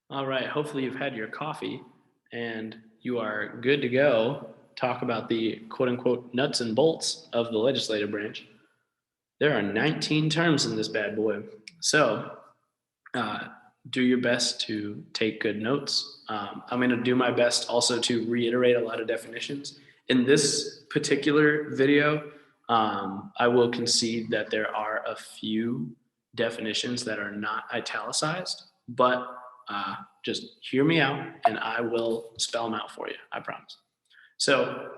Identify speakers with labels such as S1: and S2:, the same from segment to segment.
S1: All right. Hopefully, you've had your coffee and you are good to go. Talk about the quote unquote nuts and bolts of the legislative branch. There are 19 terms in this bad boy. So, uh, do your best to take good notes. I'm going to do my best also to reiterate a lot of definitions. In this particular video, I will concede that there are a few definitions that are not italicized, but just hear me out and I will spell them out for you, I promise. So,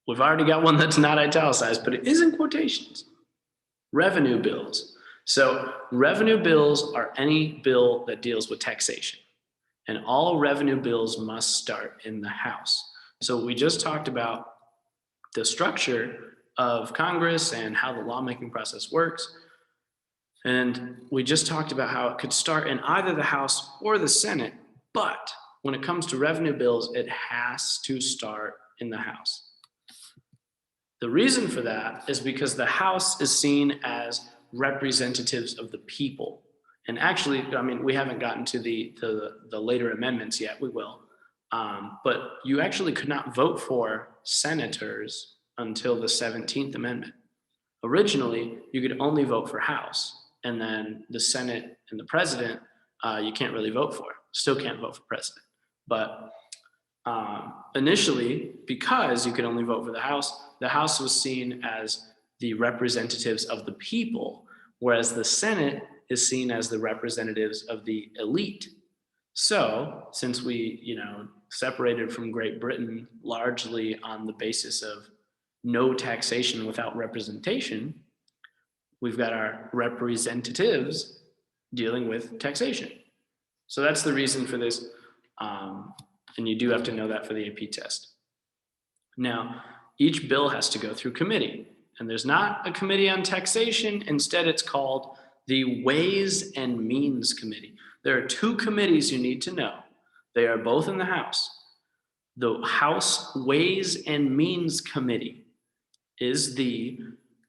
S1: we've already got one that's not italicized, but it is in quotations. Revenue bills. So revenue bills are any bill that deals with taxation, and all revenue bills must start in the House. So we just talked about the structure of Congress and how the lawmaking process works. And we just talked about how it could start in either the House or the Senate, but when it comes to revenue bills, it has to start in the House. The reason for that is because the House is seen as representatives of the people. And actually, I mean, we haven't gotten to the later amendments yet. We will. But you actually could not vote for senators until the 17th Amendment. Originally, you could only vote for House. And then the Senate and the president, you can't really vote for. Still can't vote for president. But initially, because you could only vote for the House was seen as the representatives of the people, whereas the Senate is seen as the representatives of the elite. So, since we, separated from Great Britain largely on the basis of no taxation without representation, we've got our representatives dealing with taxation. So that's the reason for this, and you do have to know that for the AP test. Now, each bill has to go through committee. And there's not a committee on taxation. Instead, it's called the Ways and Means Committee. There are two committees you need to know. They are both in the House. The House Ways and Means Committee is the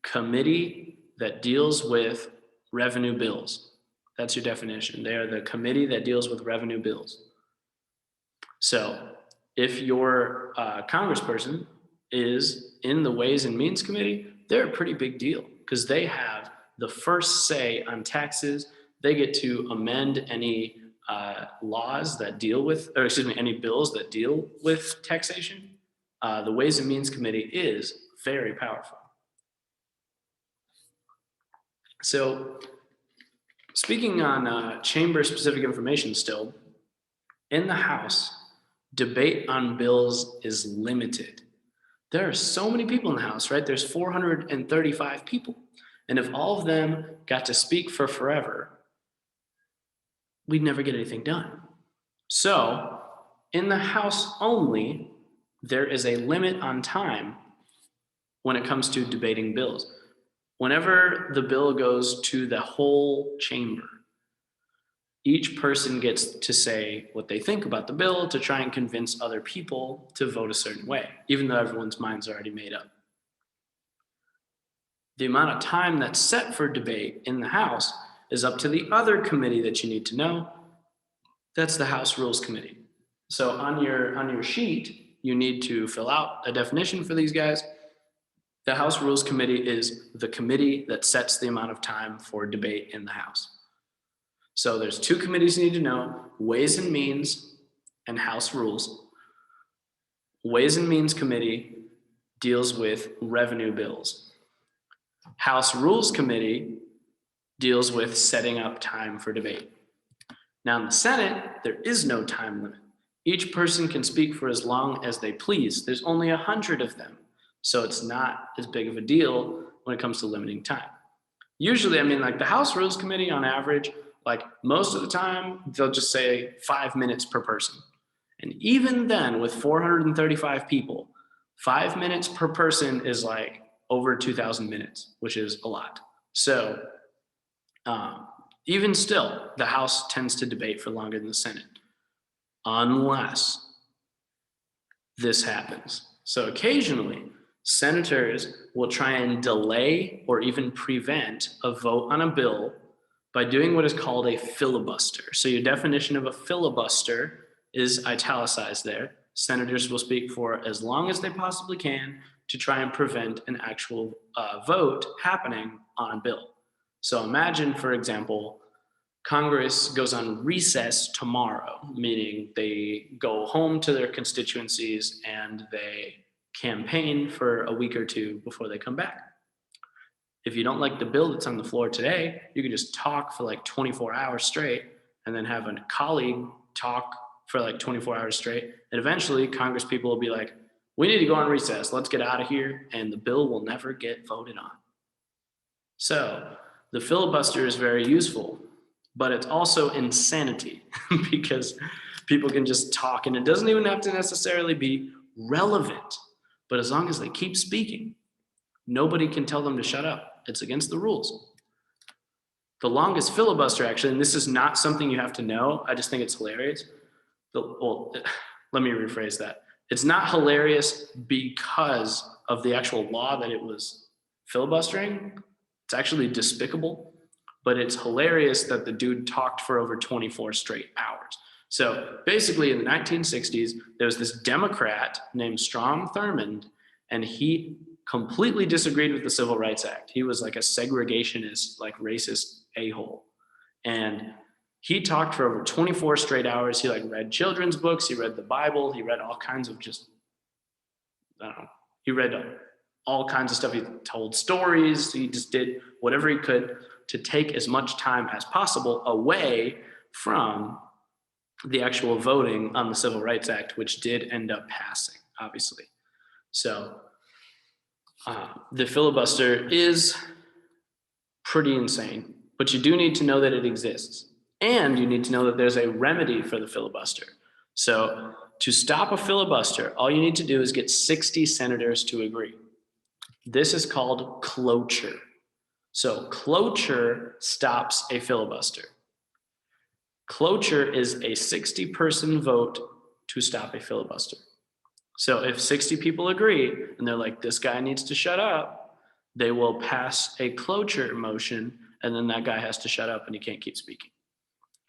S1: committee that deals with revenue bills. That's your definition. They are the committee that deals with revenue bills. So if your congressperson is in the Ways and Means Committee, they're a pretty big deal because they have the first say on taxes. They get to amend any laws that deal with, or excuse me, any bills that deal with taxation. The Ways and Means Committee is very powerful. So speaking on chamber-specific information still, in the House, debate on bills is limited. There are so many people in the House, right? There's 435 people. And if all of them got to speak for forever, we'd never get anything done. So in the House only, there is a limit on time when it comes to debating bills. Whenever the bill goes to the whole chamber, each person gets to say what they think about the bill to try and convince other people to vote a certain way, even though everyone's mind's already made up. The amount of time that's set for debate in the House is up to the other committee that you need to know. That's the House Rules Committee. So on your sheet, you need to fill out a definition for these guys. The House Rules Committee is the committee that sets the amount of time for debate in the House. So there's two committees you need to know: Ways and Means and House Rules. Ways and Means Committee deals with revenue bills. House Rules Committee deals with setting up time for debate. Now in the Senate, there is no time limit. Each person can speak for as long as they please. There's only 100 of them, so it's not as big of a deal when it comes to limiting time. Usually, like the House Rules Committee on average, like most of the time, they'll just say 5 minutes per person. And even then, with 435 people, 5 minutes per person is like over 2,000 minutes, which is a lot. So even still, the House tends to debate for longer than the Senate, unless this happens. So occasionally, senators will try and delay or even prevent a vote on a bill by doing what is called a filibuster. So your definition of a filibuster is italicized there. Senators will speak for as long as they possibly can to try and prevent an actual vote happening on a bill. So imagine, for example, Congress goes on recess tomorrow, meaning they go home to their constituencies and they campaign for a week or two before they come back. If you don't like the bill that's on the floor today, you can just talk for like 24 hours straight and then have a colleague talk for like 24 hours straight. And eventually Congress people will be like, we need to go on recess. Let's get out of here. And the bill will never get voted on. So the filibuster is very useful, but it's also insanity because people can just talk and it doesn't even have to necessarily be relevant. But as long as they keep speaking, nobody can tell them to shut up. It's against the rules. The longest filibuster, actually, and this is not something you have to know, I just think it's hilarious. Let me rephrase that. It's not hilarious because of the actual law that it was filibustering. It's actually despicable, but it's hilarious that the dude talked for over 24 straight hours. So basically in the 1960s, there was this Democrat named Strom Thurmond, and he completely disagreed with the Civil Rights Act. He was like a segregationist, like racist a-hole. And he talked for over 24 straight hours. He like read children's books. He read the Bible. He read all kinds of he read all kinds of stuff. He told stories. He just did whatever he could to take as much time as possible away from the actual voting on the Civil Rights Act, which did end up passing, obviously. So the filibuster is pretty insane, but you do need to know that it exists. And you need to know that there's a remedy for the filibuster. So to stop a filibuster, all you need to do is get 60 senators to agree. This is called cloture. So cloture stops a filibuster. Cloture is a 60-person vote to stop a filibuster. So if 60 people agree and they're like, this guy needs to shut up, they will pass a cloture motion, and then that guy has to shut up and he can't keep speaking.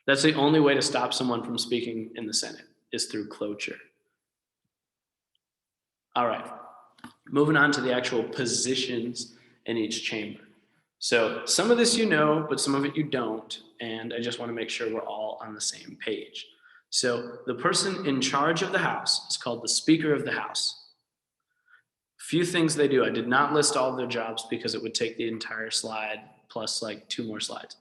S1: That's the only way to stop someone from speaking in the Senate, is through cloture. All right, moving on to the actual positions in each chamber. So some of this you know, but some of it you don't, and I just want to make sure we're all on the same page. So the person in charge of the House is called the Speaker of the House. Few things they do. I did not list all of their jobs because it would take the entire slide plus like 2 more slides.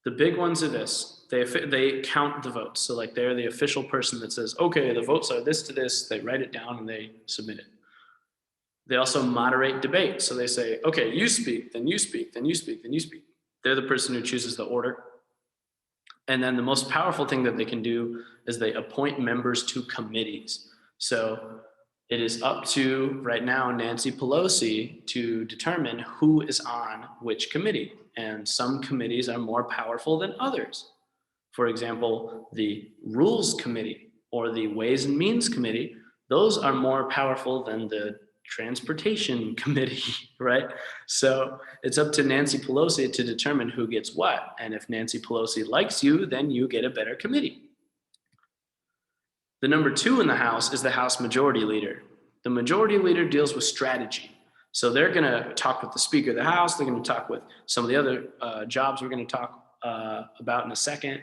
S1: The big ones are this. They count the votes. So like they're the official person that says, okay, the votes are this to this. They write it down and they submit it. They also moderate debate. So they say, okay, you speak, then you speak, then you speak, then you speak. They're the person who chooses the order. And then the most powerful thing that they can do is they appoint members to committees. So it is up to, right now, Nancy Pelosi to determine who is on which committee. And some committees are more powerful than others. For example, the Rules Committee or the Ways and Means Committee, those are more powerful than the Transportation Committee, right? So it's up to Nancy Pelosi to determine who gets what. And if Nancy Pelosi likes you, then you get a better committee. The number 2 in the House is the House Majority Leader. The Majority Leader deals with strategy. So they're going to talk with the Speaker of the House. They're going to talk with some of the other jobs we're going to talk about in a second.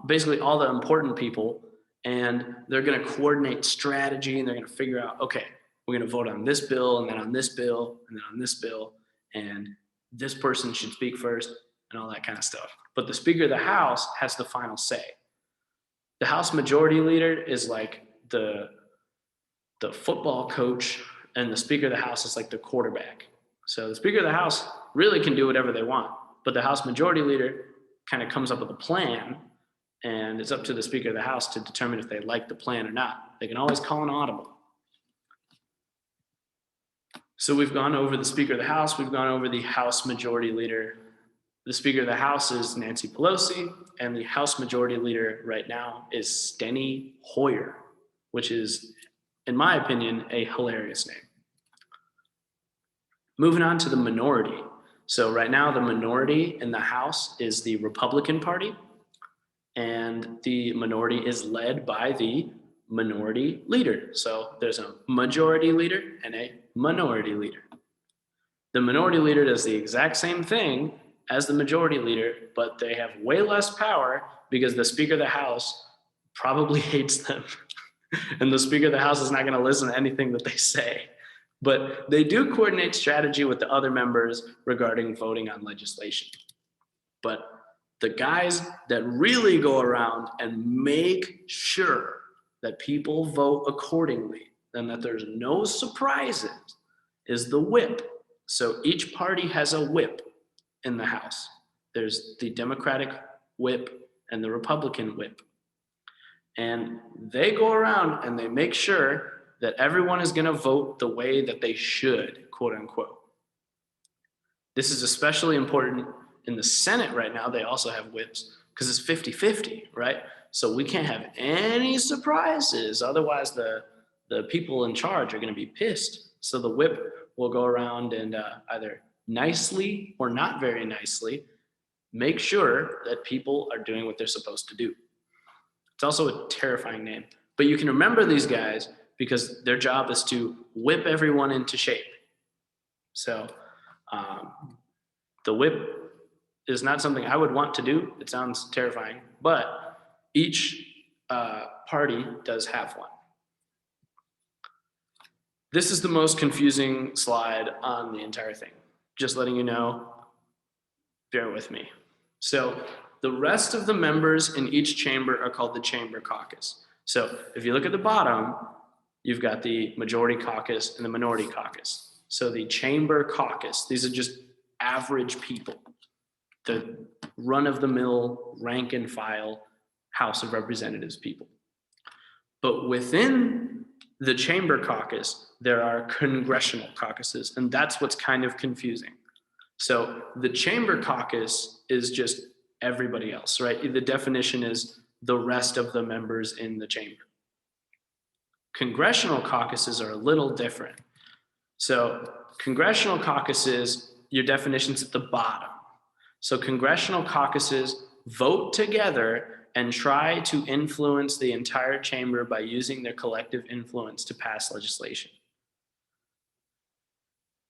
S1: Basically all the important people. And they're going to coordinate strategy, and they're going to figure out, okay, we're going to vote on this bill, and then on this bill, and then on this bill, and this person should speak first, and all that kind of stuff. But the Speaker of the House has the final say. The House Majority Leader is like the football coach, and the Speaker of the House is like the quarterback. So the Speaker of the House really can do whatever they want, but the House Majority Leader kind of comes up with a plan, and it's up to the Speaker of the House to determine if they like the plan or not. They can always call an audible. So we've gone over the Speaker of the House. We've gone over the House Majority Leader. The Speaker of the House is Nancy Pelosi, and the House Majority Leader right now is Steny Hoyer, which is, in my opinion, a hilarious name. Moving on to the minority. So right now, the minority in the House is the Republican Party, and the minority is led by the minority leader. So there's a majority leader and a minority leader. The minority leader does the exact same thing as the majority leader, but they have way less power because the Speaker of the House probably hates them. And the Speaker of the House is not going to listen to anything that they say. But they do coordinate strategy with the other members regarding voting on legislation. But the guys that really go around and make sure that people vote accordingly and that there's no surprises is the whip. So each party has a whip in the House. There's the Democratic whip and the Republican whip. And they go around and they make sure that everyone is going to vote the way that they should, quote unquote. This is especially important in the Senate right now. They also have whips because it's 50-50, right? So we can't have any surprises. Otherwise, the people in charge are going to be pissed. So the whip will go around and either nicely or not very nicely make sure that people are doing what they're supposed to do. It's also a terrifying name. But you can remember these guys because their job is to whip everyone into shape. So the whip is not something I would want to do. It sounds terrifying, but each party does have one. This is the most confusing slide on the entire thing. Just letting you know, bear with me. So the rest of the members in each chamber are called the chamber caucus. So if you look at the bottom, you've got the majority caucus and the minority caucus. So the chamber caucus, these are just average people, the run-of-the-mill, rank-and-file House of Representatives people. But within the chamber caucus, there are congressional caucuses, and that's what's kind of confusing. So the chamber caucus is just everybody else, right? The definition is the rest of the members in the chamber. Congressional caucuses are a little different. So congressional caucuses, your definition's at the bottom. So congressional caucuses vote together and try to influence the entire chamber by using their collective influence to pass legislation.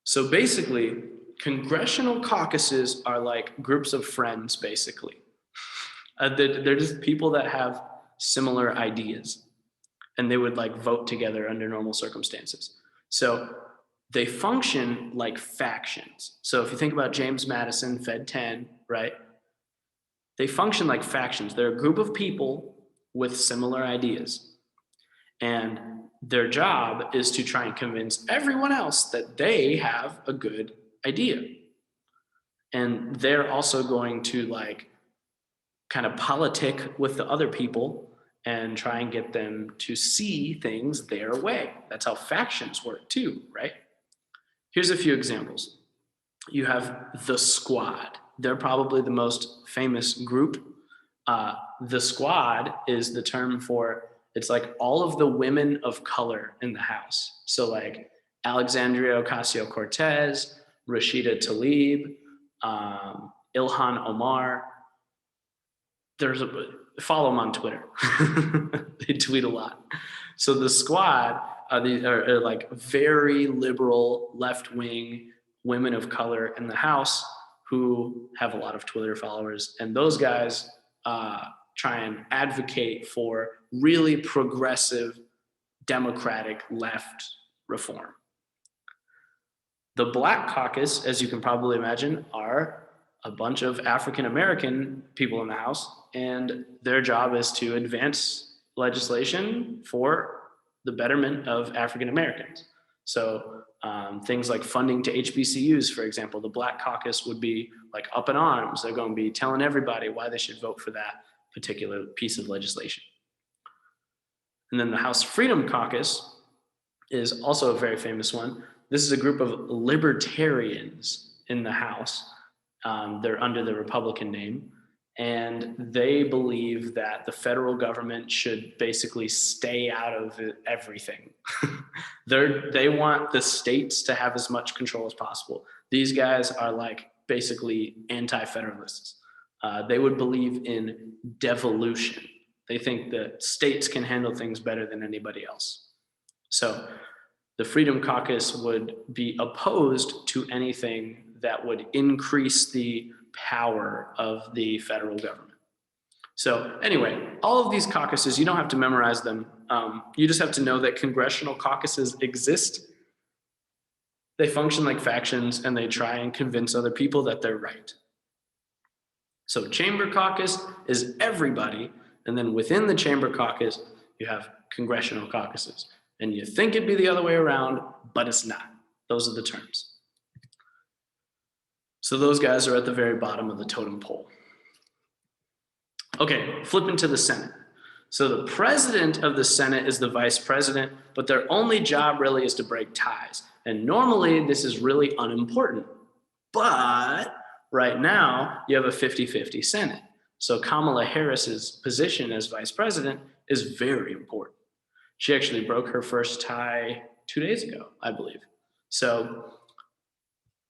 S1: So basically, congressional caucuses are like groups of friends, basically. They're just people that have similar ideas, and they would like vote together under normal circumstances. So they function like factions. So if you think about James Madison, Fed 10, right? They function like factions. They're a group of people with similar ideas. And their job is to try and convince everyone else that they have a good idea. And they're also going to like kind of politic with the other people and try and get them to see things their way. That's how factions work too, right? Here's a few examples. You have the Squad. They're probably the most famous group. The Squad is the term for, it's like all of the women of color in the House. So like Alexandria Ocasio-Cortez, Rashida Tlaib, Ilhan Omar. Follow them on Twitter. They tweet a lot. So the Squad are like very liberal, left-wing women of color in the House who have a lot of Twitter followers. And those guys try and advocate for really progressive, democratic left reform. The Black Caucus, as you can probably imagine, are a bunch of African-American people in the House, and their job is to advance legislation for the betterment of African-Americans. So things like funding to HBCUs, for example, the Black Caucus would be like up in arms. They're going to be telling everybody why they should vote for that particular piece of legislation. And then the House Freedom Caucus is also a very famous one. This is a group of libertarians in the House. They're under the Republican name, and they believe that the federal government should basically stay out of everything. They want the states to have as much control as possible. These guys are like basically anti-federalists. They would believe in devolution. They think that states can handle things better than anybody else. So the Freedom Caucus would be opposed to anything that would increase the power of the federal government. So anyway, all of these caucuses, you don't have to memorize them. You just have to know that congressional caucuses exist. They function like factions, and they try and convince other people that they're right. So chamber caucus is everybody, and then within the chamber caucus, you have congressional caucuses. And you think it'd be the other way around, but it's not. Those are the terms. So those guys are at the very bottom of the totem pole. Okay, flipping to the Senate. So the president of the Senate is the vice president, but their only job really is to break ties. And normally this is really unimportant. But right now you have a 50-50 Senate. So Kamala Harris's position as vice president is very important. She actually broke her first tie 2 days ago, I believe. So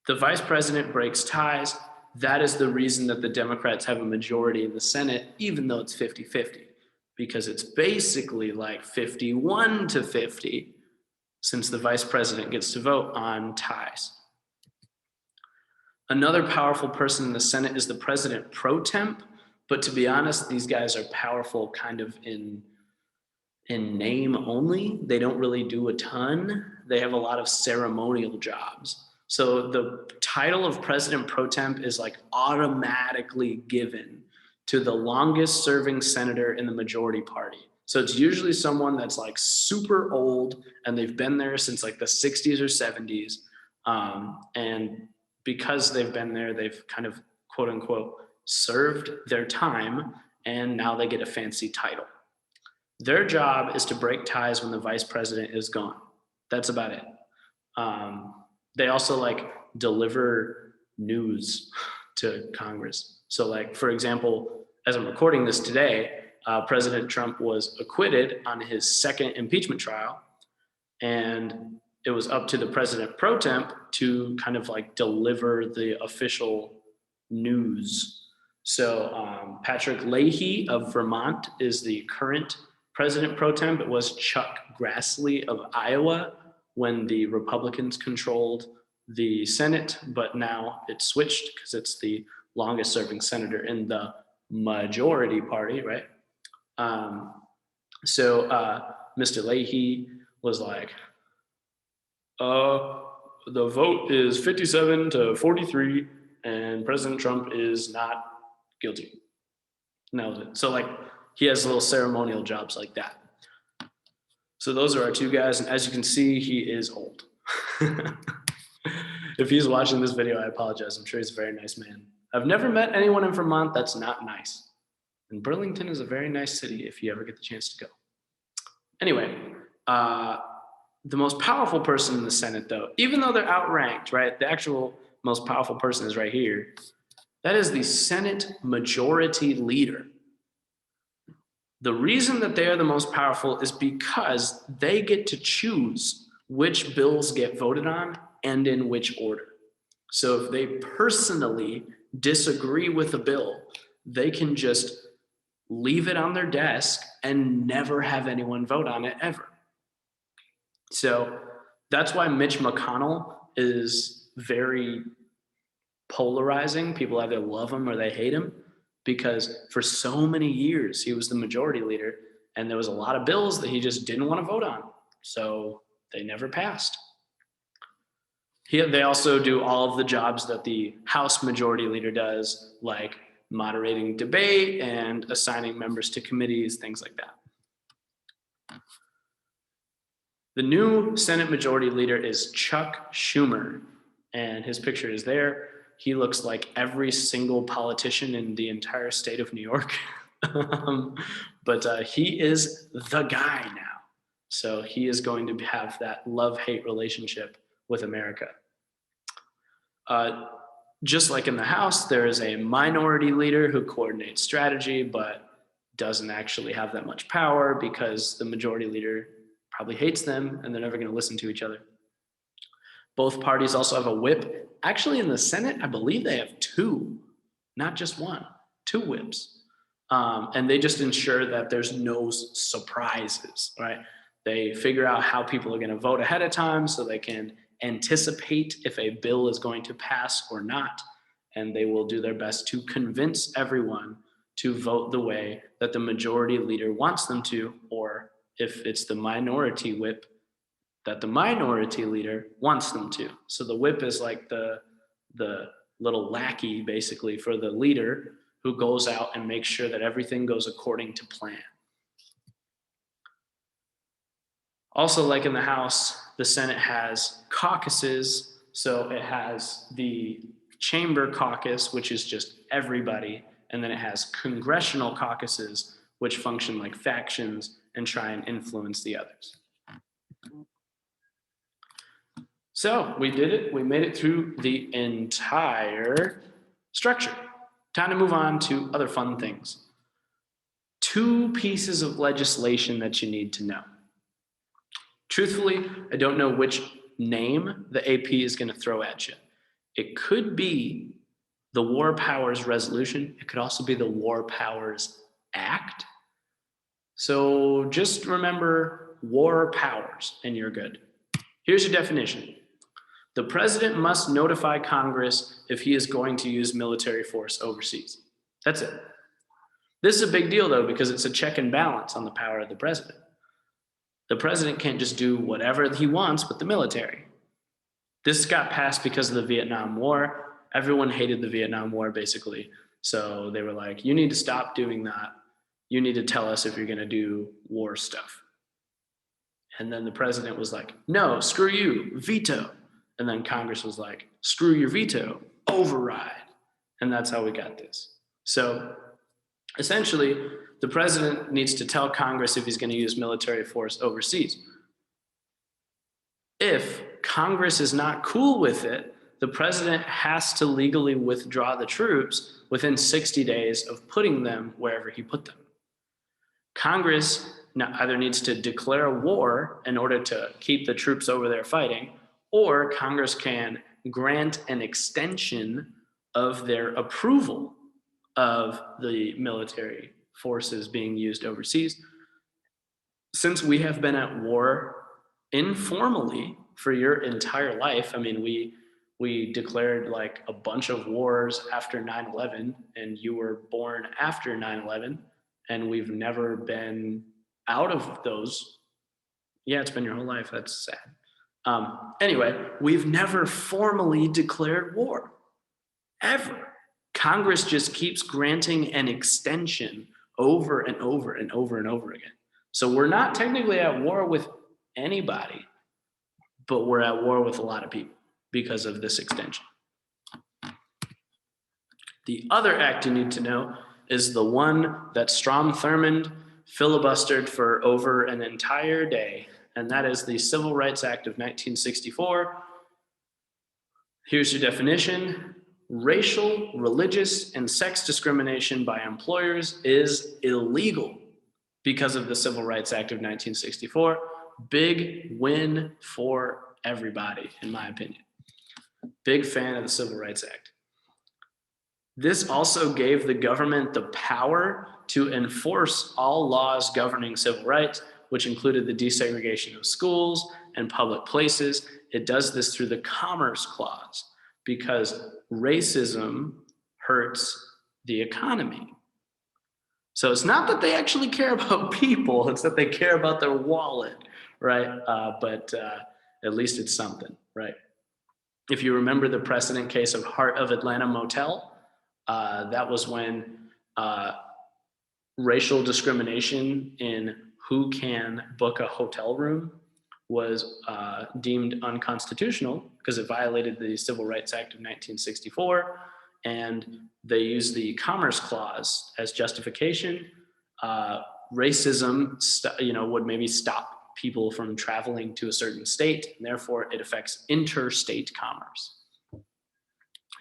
S1: the vice president breaks ties. That is the reason that the Democrats have a majority in the Senate, even though it's 50-50, because it's basically like 51-50, since the vice president gets to vote on ties. Another powerful person in the Senate is the president pro temp, but to be honest, these guys are powerful kind of in name only. They don't really do a ton. They have a lot of ceremonial jobs. So the title of president pro temp is like automatically given to the longest serving senator in the majority party. So it's usually someone that's like super old and they've been there since like the 60s or 70s. And because they've been there, they've kind of quote unquote served their time, and now they get a fancy title. Their job is to break ties when the vice president is gone. That's about it. They also like deliver news to Congress. So like, for example, as I'm recording this today, President Trump was acquitted on his second impeachment trial, and it was up to the president pro temp to kind of like deliver the official news. So Patrick Leahy of Vermont is the current president pro temp. It was Chuck Grassley of Iowa when the Republicans controlled the Senate, but now it's switched because it's the longest serving senator in the majority party, right? So Mr. Leahy was like, the vote is 57-43 and President Trump is not guilty. No, so like he has little ceremonial jobs like that. So those are our two guys, and as you can see, he is old. If he's watching this video, I apologize. I'm sure he's a very nice man. I've never met anyone in Vermont that's not nice. And Burlington is a very nice city if you ever get the chance to go. Anyway, the most powerful person in the Senate, though, even though they're outranked, right? The actual most powerful person is right here. That is the Senate Majority Leader. The reason that they are the most powerful is because they get to choose which bills get voted on and in which order. So if they personally disagree with a bill, they can just leave it on their desk and never have anyone vote on it ever. So that's why Mitch McConnell is very polarizing. People either love him or they hate him, because for so many years he was the majority leader and there was a lot of bills that he just didn't want to vote on. So they never passed. They also do all of the jobs that the House Majority Leader does, like moderating debate and assigning members to committees, things like that. The new Senate Majority Leader is Chuck Schumer, and his picture is there. He looks like every single politician in the entire state of New York. But he is the guy now. So he is going to have that love-hate relationship with America. Just like in the House, there is a minority leader who coordinates strategy, but doesn't actually have that much power because the majority leader probably hates them and they're never going to listen to each other. Both parties also have a whip. Actually, in the Senate, I believe they have two, not just one, two whips. And they just ensure that there's no surprises, right? They figure out how people are going to vote ahead of time so they can anticipate if a bill is going to pass or not. And they will do their best to convince everyone to vote the way that the majority leader wants them to, or if it's the minority whip, that the minority leader wants them to. So the whip is like the little lackey basically for the leader who goes out and makes sure that everything goes according to plan. Also, like in the House, the Senate has caucuses. So it has the chamber caucus, which is just everybody. And then it has congressional caucuses, which function like factions and try and influence the others. So we did it. We made it through the entire structure. Time to move on to other fun things. 2 pieces of legislation that you need to know. Truthfully, I don't know which name the AP is going to throw at you. It could be the War Powers Resolution. It could also be the War Powers Act. So just remember war powers and you're good. Here's your definition. The president must notify Congress if he is going to use military force overseas. That's it. This is a big deal, though, because it's a check and balance on the power of the president. The president can't just do whatever he wants with the military. This got passed because of the Vietnam War. Everyone hated the Vietnam War, basically. So they were like, you need to stop doing that. You need to tell us if you're going to do war stuff. And then the president was like, no, screw you, veto. And then Congress was like, screw your veto, override. And that's how we got this. So essentially, the president needs to tell Congress if he's going to use military force overseas. If Congress is not cool with it, the president has to legally withdraw the troops within 60 days of putting them wherever he put them. Congress now either needs to declare a war in order to keep the troops over there fighting, or Congress can grant an extension of their approval of the military forces being used overseas. Since we have been at war informally for your entire life, I mean, we declared like a bunch of wars after 9/11, and you were born after 9/11, and we've never been out of those. Yeah, it's been your whole life. That's sad. Anyway, we've never formally declared war, ever. Congress just keeps granting an extension over and over and over and over again. So we're not technically at war with anybody, but we're at war with a lot of people because of this extension. The other act you need to know is the one that Strom Thurmond filibustered for over an entire day, and that is the Civil Rights Act of 1964. Here's your definition. Racial, religious, and sex discrimination by employers is illegal because of the Civil Rights Act of 1964. Big win for everybody, in my opinion. Big fan of the Civil Rights Act. This also gave the government the power to enforce all laws governing civil rights, which included the desegregation of schools and public places. It does this through the Commerce Clause because racism hurts the economy. So it's not that they actually care about people, it's that they care about their wallet, right? But at least it's something, right? If you remember the precedent case of Heart of Atlanta Motel, that was when racial discrimination in who can book a hotel room was deemed unconstitutional because it violated the Civil Rights Act of 1964, and they used the Commerce Clause as justification. Racism, would maybe stop people from traveling to a certain state, and therefore it affects interstate commerce.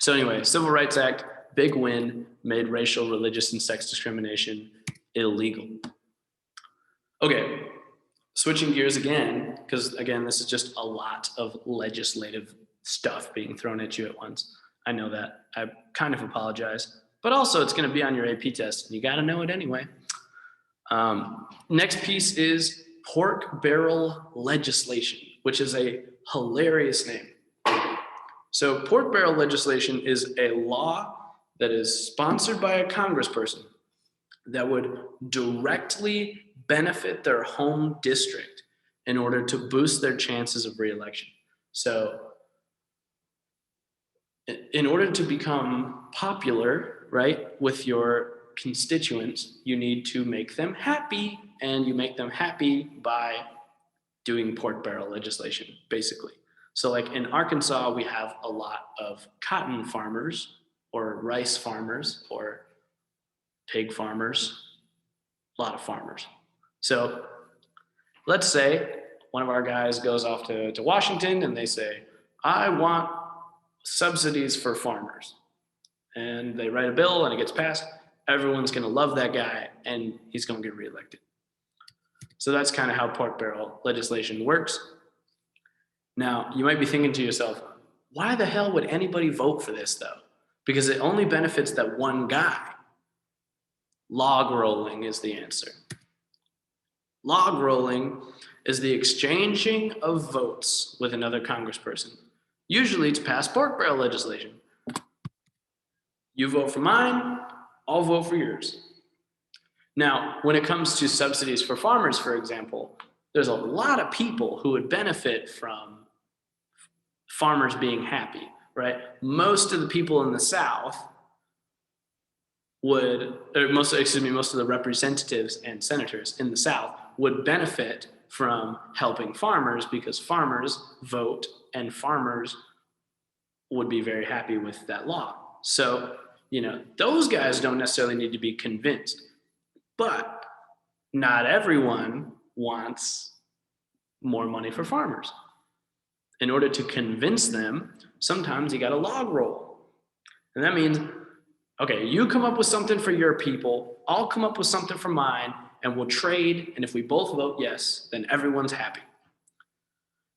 S1: So anyway, Civil Rights Act, big win, made racial, religious, and sex discrimination illegal. Okay, switching gears again, because again, this is just a lot of legislative stuff being thrown at you at once. I know that. I kind of apologize. But also, it's going to be on your AP test, and you got to know it anyway. Next piece is pork barrel legislation, which is a hilarious name. So pork barrel legislation is a law that is sponsored by a congressperson that would directly benefit their home district in order to boost their chances of re-election. So in order to become popular, right, with your constituents, you need to make them happy, and you make them happy by doing pork barrel legislation, basically. So like in Arkansas, we have a lot of cotton farmers or rice farmers or pig farmers, a lot of farmers. So let's say one of our guys goes off to Washington and they say, I want subsidies for farmers. And they write a bill and it gets passed. Everyone's going to love that guy and he's going to get reelected. So that's kind of how pork barrel legislation works. Now, you might be thinking to yourself, why the hell would anybody vote for this though? Because it only benefits that one guy. Logrolling is the answer. Logrolling is the exchanging of votes with another congressperson, usually to pass pork barrel legislation. You vote for mine, I'll vote for yours. Now, when it comes to subsidies for farmers, for example, there's a lot of people who would benefit from farmers being happy, right? Most of the people in the South most of the representatives and senators in the South would benefit from helping farmers because farmers vote and farmers would be very happy with that law. So, those guys don't necessarily need to be convinced, but not everyone wants more money for farmers. In order to convince them, sometimes you got to log roll. And that means, okay, you come up with something for your people, I'll come up with something for mine, and we'll trade. And if we both vote yes, then everyone's happy.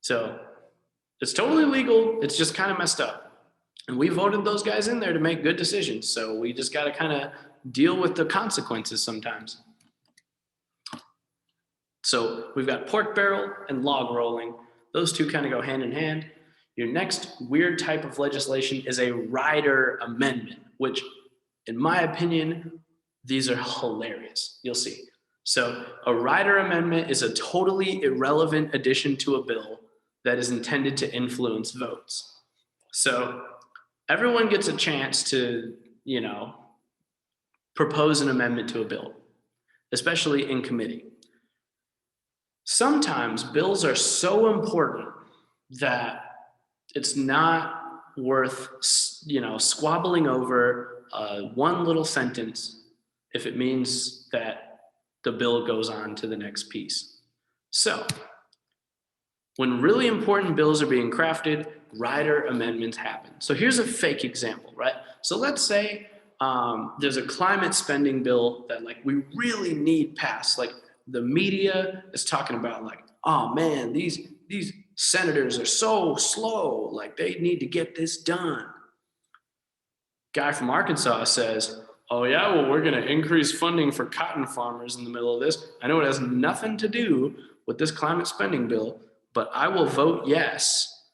S1: So it's totally legal. It's just kind of messed up. And we voted those guys in there to make good decisions. So we just got to kind of deal with the consequences sometimes. So we've got pork barrel and log rolling. Those two kind of go hand in hand. Your next weird type of legislation is a rider amendment, which in my opinion, these are hilarious. You'll see. So a rider amendment is a totally irrelevant addition to a bill that is intended to influence votes. So everyone gets a chance to, propose an amendment to a bill, especially in committee. Sometimes bills are so important that it's not worth, squabbling over one little sentence if it means that the bill goes on to the next piece. So when really important bills are being crafted, rider amendments happen. So here's a fake example, right? So let's say there's a climate spending bill that we really need passed. The media is talking about oh man, these senators are so slow. They need to get this done. Guy from Arkansas says, oh yeah, well, we're going to increase funding for cotton farmers in the middle of this. I know it has nothing to do with this climate spending bill, but I will vote yes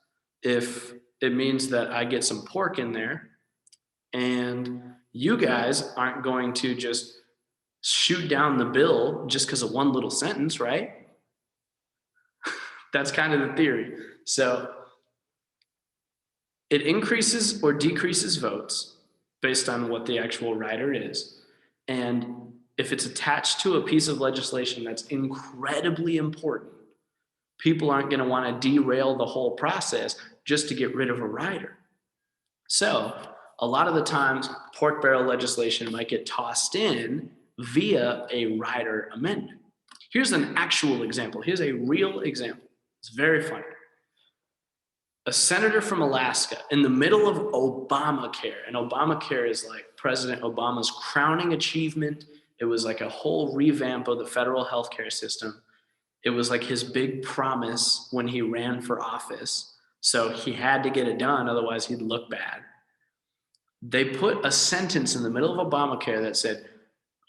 S1: if it means that I get some pork in there. And you guys aren't going to just shoot down the bill just because of one little sentence, right? That's kind of the theory. So it increases or decreases votes based on what the actual rider is. And if it's attached to a piece of legislation that's incredibly important, people aren't going to want to derail the whole process just to get rid of a rider. So a lot of the times, pork barrel legislation might get tossed in via a rider amendment. Here's an actual example. Here's a real example. It's very funny. A senator from Alaska in the middle of Obamacare, and Obamacare is President Obama's crowning achievement. It was a whole revamp of the federal healthcare system. It was his big promise when he ran for office. So he had to get it done, otherwise he'd look bad. They put a sentence in the middle of Obamacare that said,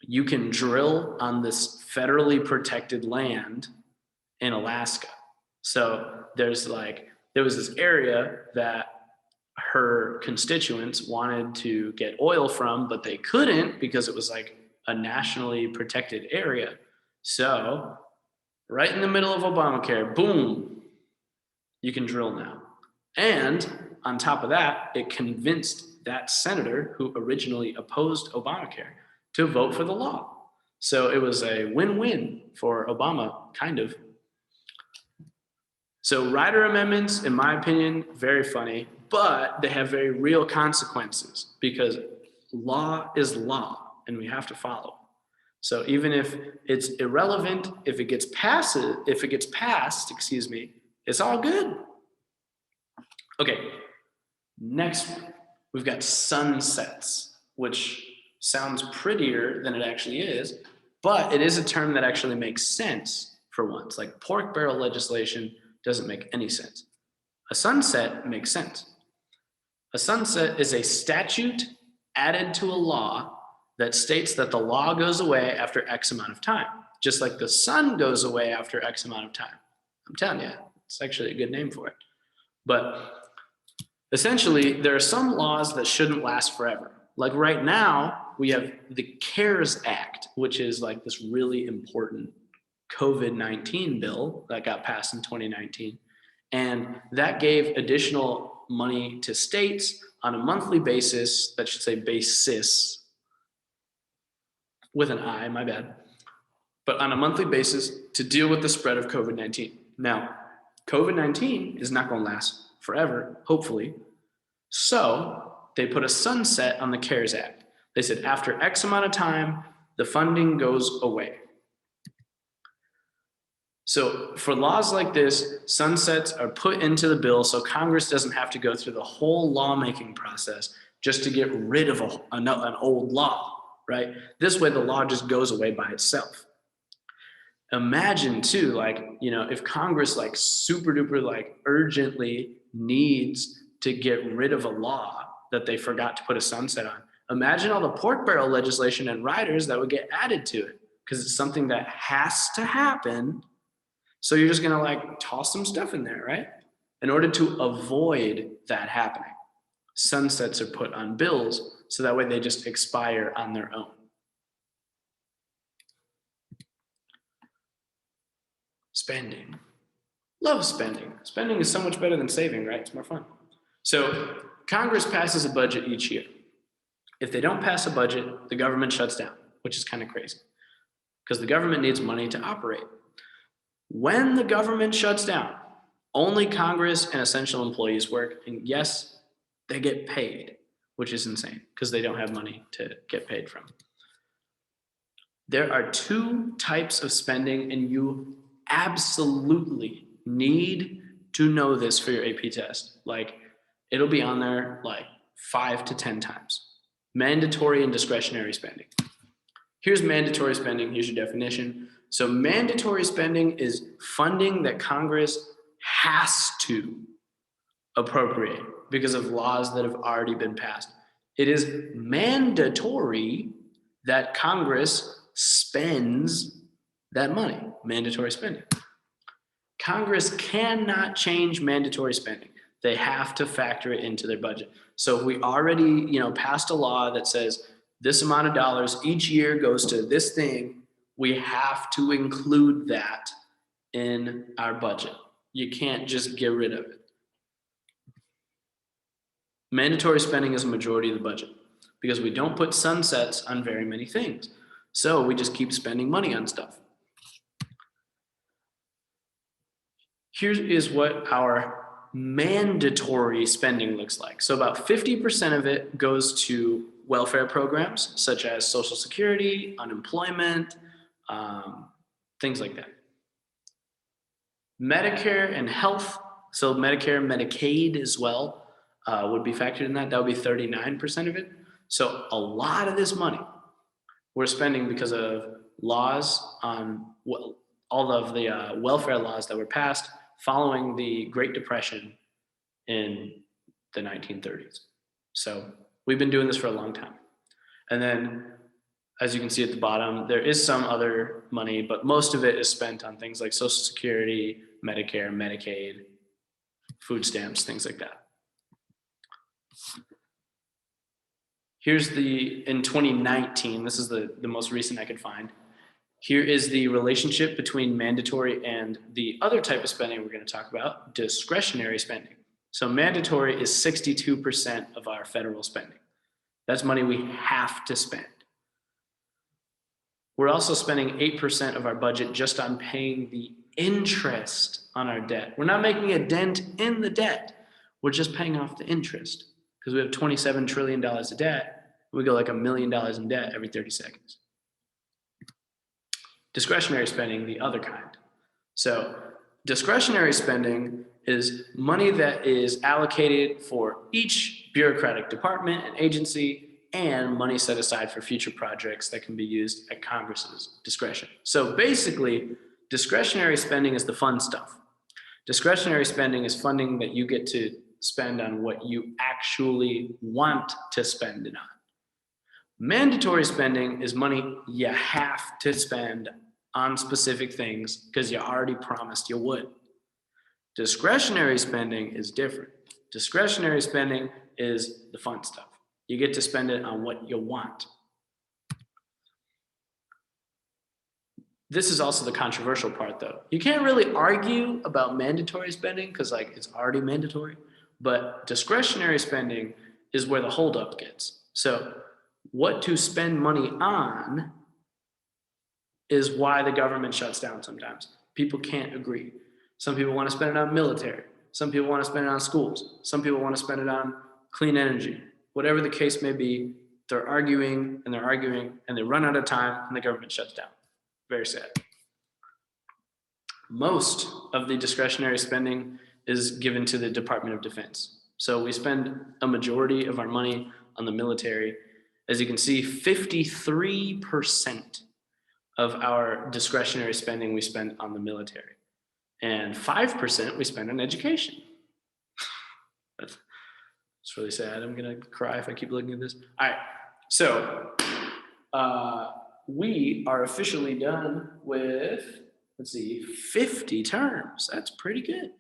S1: you can drill on this federally protected land in Alaska. So there was this area that her constituents wanted to get oil from, but they couldn't because it was like a nationally protected area. So right in the middle of Obamacare, boom, you can drill now. And on top of that, it convinced that senator who originally opposed Obamacare to vote for the law. So it was a win-win for Obama, kind of. So rider amendments, in my opinion, very funny, but they have very real consequences because law is law and we have to follow. So even if it's irrelevant, if it gets passed, it's all good. Okay, next one, we've got sunsets, which sounds prettier than it actually is, but it is a term that actually makes sense for once. Like pork barrel legislation doesn't make any sense. A sunset makes sense. A sunset is a statute added to a law that states that the law goes away after X amount of time, just like the sun goes away after X amount of time. I'm telling you, it's actually a good name for it. But essentially, there are some laws that shouldn't last forever. Like right now, we have the CARES Act, which is like this really important COVID-19 bill that got passed in 2019. And that gave additional money to states on a monthly basis, that should say basis, with an I, my bad, but on a monthly basis to deal with the spread of COVID-19. Now, COVID-19 is not going to last forever, hopefully. So they put a sunset on the CARES Act. They said after X amount of time, the funding goes away. So for laws like this, sunsets are put into the bill so Congress doesn't have to go through the whole lawmaking process just to get rid of an old law, right? This way the law just goes away by itself. Imagine too, like, you know, if Congress like super duper like urgently needs to get rid of a law that they forgot to put a sunset on. Imagine all the pork barrel legislation and riders that would get added to it because it's something that has to happen. So you're just gonna like toss some stuff in there, right? In order to avoid that happening, sunsets are put on bills so that way they just expire on their own. Spending. Love spending. Spending is so much better than saving, right? It's more fun. So Congress passes a budget each year. If they don't pass a budget, the government shuts down, which is kind of crazy because the government needs money to operate. When the government shuts down, only Congress and essential employees work. And yes, they get paid, which is insane because they don't have money to get paid from. There are two types of spending, and you absolutely need to know this for your AP test. Like, it'll be on there like 5 to 10 times. Mandatory and discretionary spending. Here's mandatory spending. Here's your definition. So mandatory spending is funding that Congress has to appropriate because of laws that have already been passed. It is mandatory that Congress spends that money, mandatory spending. Congress cannot change mandatory spending. They have to factor it into their budget. So if we already, passed a law that says this amount of dollars each year goes to this thing, we have to include that in our budget. You can't just get rid of it. Mandatory spending is a majority of the budget because we don't put sunsets on very many things. So we just keep spending money on stuff. Here is what our mandatory spending looks like. So about 50% of it goes to welfare programs such as Social Security, unemployment, things like that. Medicare and health, so Medicare, Medicaid as well, would be factored in that. That would be 39% of it. So a lot of this money we're spending because of laws on all of the welfare laws that were passed following the Great Depression in the 1930s. So we've been doing this for a long time. And then, as you can see at the bottom, there is some other money, but most of it is spent on things like Social Security, Medicare, Medicaid, food stamps, things like that. Here's in 2019, this is the most recent I could find. Here is the relationship between mandatory and the other type of spending we're going to talk about, discretionary spending. So mandatory is 62% of our federal spending. That's money we have to spend. We're also spending 8% of our budget just on paying the interest on our debt. We're not making a dent in the debt. We're just paying off the interest because we have $27 trillion of debt. We go like $1 million in debt every 30 seconds. Discretionary spending, the other kind. So discretionary spending is money that is allocated for each bureaucratic department and agency, and money set aside for future projects that can be used at Congress's discretion. So basically, discretionary spending is the fun stuff. Discretionary spending is funding that you get to spend on what you actually want to spend it on. Mandatory spending is money you have to spend on specific things because you already promised you would. Discretionary spending is different. Discretionary spending is the fun stuff. You get to spend it on what you want. This is also the controversial part though. You can't really argue about mandatory spending because like it's already mandatory, but discretionary spending is where the holdup gets. So what to spend money on is why the government shuts down sometimes. People can't agree. Some people want to spend it on military. Some people want to spend it on schools. Some people want to spend it on clean energy. Whatever the case may be, they're arguing and they're arguing and they run out of time and the government shuts down. Very sad. Most of the discretionary spending is given to the Department of Defense. So we spend a majority of our money on the military. As you can see, 53% of our discretionary spending we spend on the military. And 5% we spend on education. It's really sad. I'm gonna cry if I keep looking at this. All right, so we are officially done with, let's see, 50 terms. That's pretty good.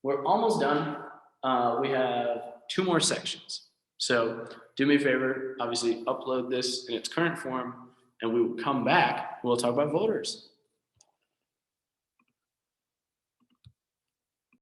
S1: We're almost done. We have 2 more sections. So do me a favor, obviously upload this in its current form and we will come back. We'll talk about voters.